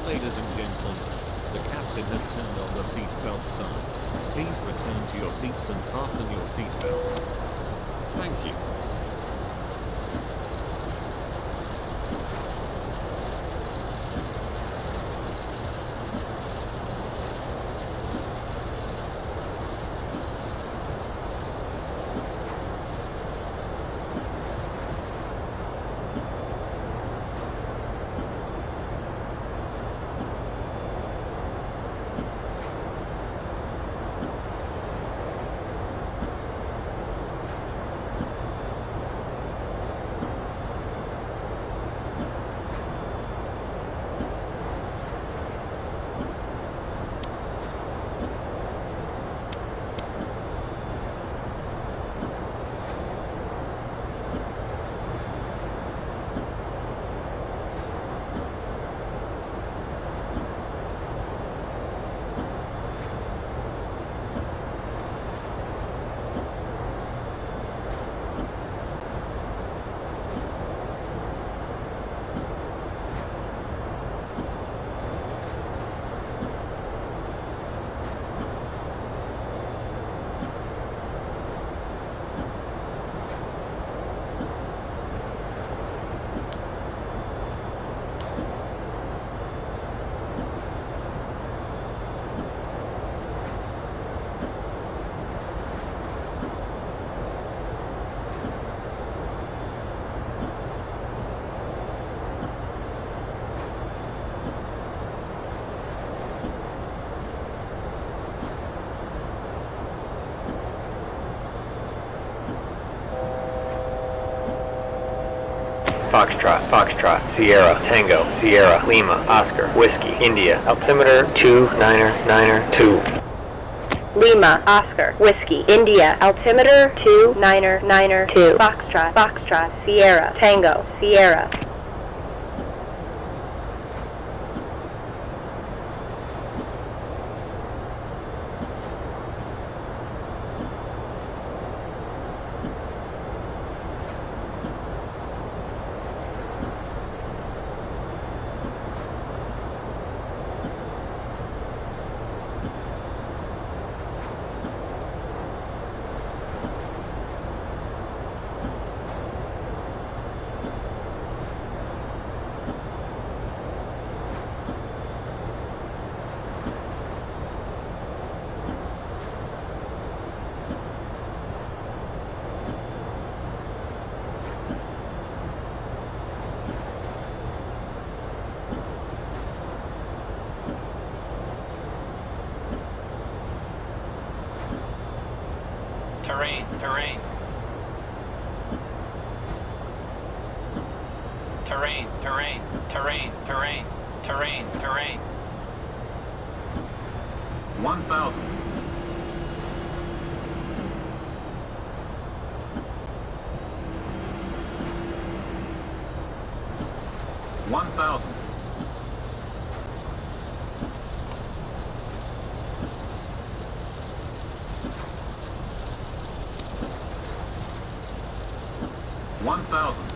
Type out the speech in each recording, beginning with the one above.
Ladies and gentlemen, the captain has turned on the seatbelt sign. Please return to your seats and fasten your seatbelts. Thank you. Foxtrot, Foxtrot, Sierra, Tango, Sierra, Lima, Oscar, Whiskey, India, altimeter 2992. Lima, Oscar, Whiskey, India, altimeter 2992. Foxtrot, Foxtrot, Sierra, Tango, Sierra. Terrain, terrain. Terrain, terrain, terrain, terrain, terrain, terrain. 1,000. 1,000. 1,000. 1,000.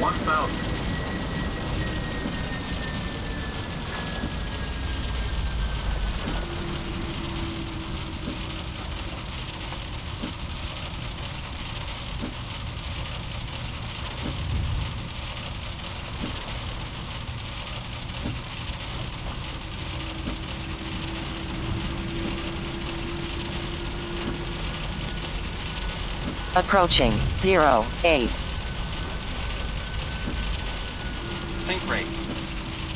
1,000. Approaching 08. Sink rate.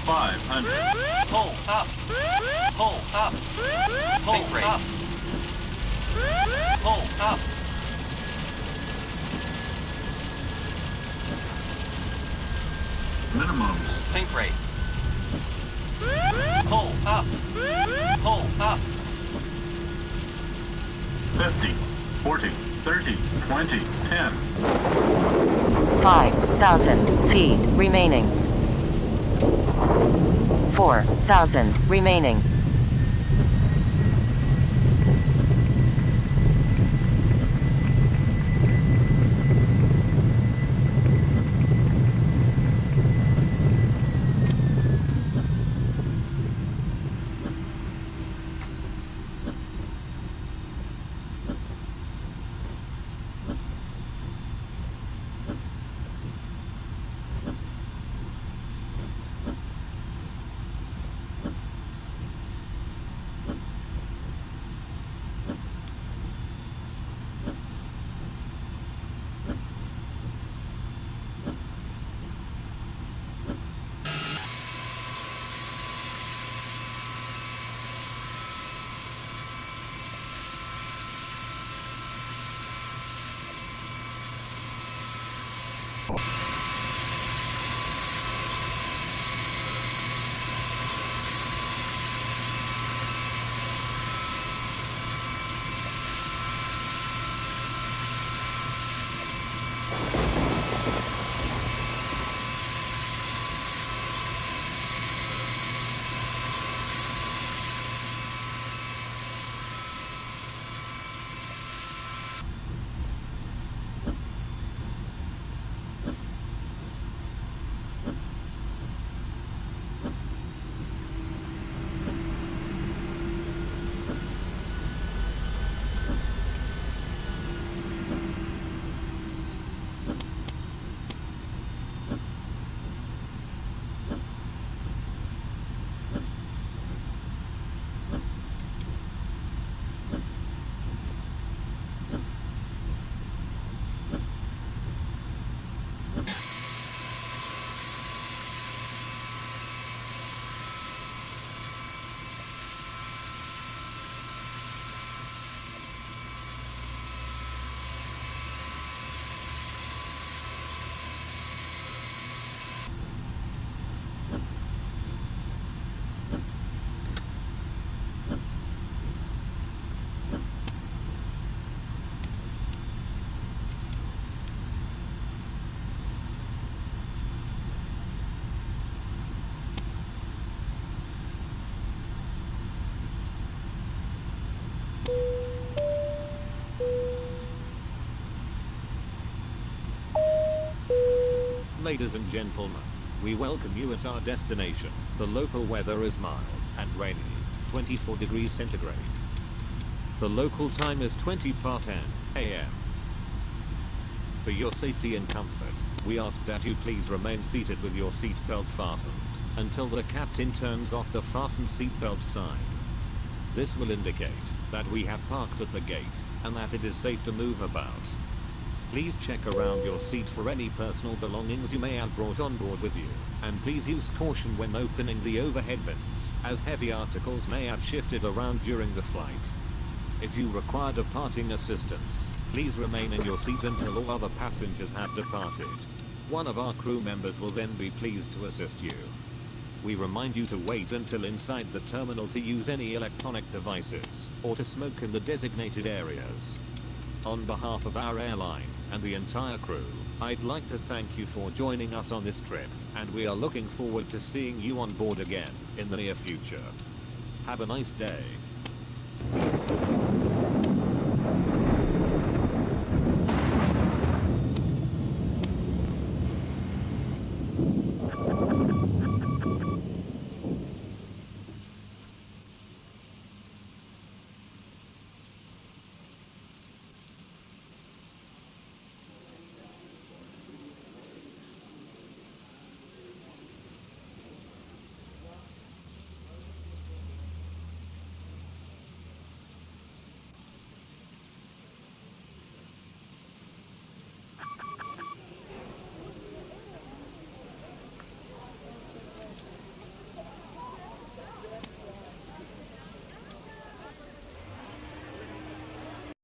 500. Pull up. Pull up. Sink rate. Up. Pull up. Minimums. Sink rate. Pull up. Pull up. 50, 40, 30, 20, 10. 5,000 feet remaining. 4,000 remaining. Ladies and gentlemen, we welcome you at our destination. The local weather is mild and rainy, 24 degrees centigrade. The local time is 20 past 10 a.m. For your safety and comfort, we ask that you please remain seated with your seatbelt fastened until the captain turns off the fasten seatbelt sign. This will indicate that we have parked at the gate and that it is safe to move about. Please check around your seat for any personal belongings you may have brought on board with you, and please use caution when opening the overhead bins, as heavy articles may have shifted around during the flight. If you require departing assistance, please remain in your seat until all other passengers have departed. One of our crew members will then be pleased to assist you. We remind you to wait until inside the terminal to use any electronic devices, or to smoke in the designated areas. On behalf of our airline and the entire crew, I'd like to thank you for joining us on this trip, and we are looking forward to seeing you on board again in the near future. Have a nice day.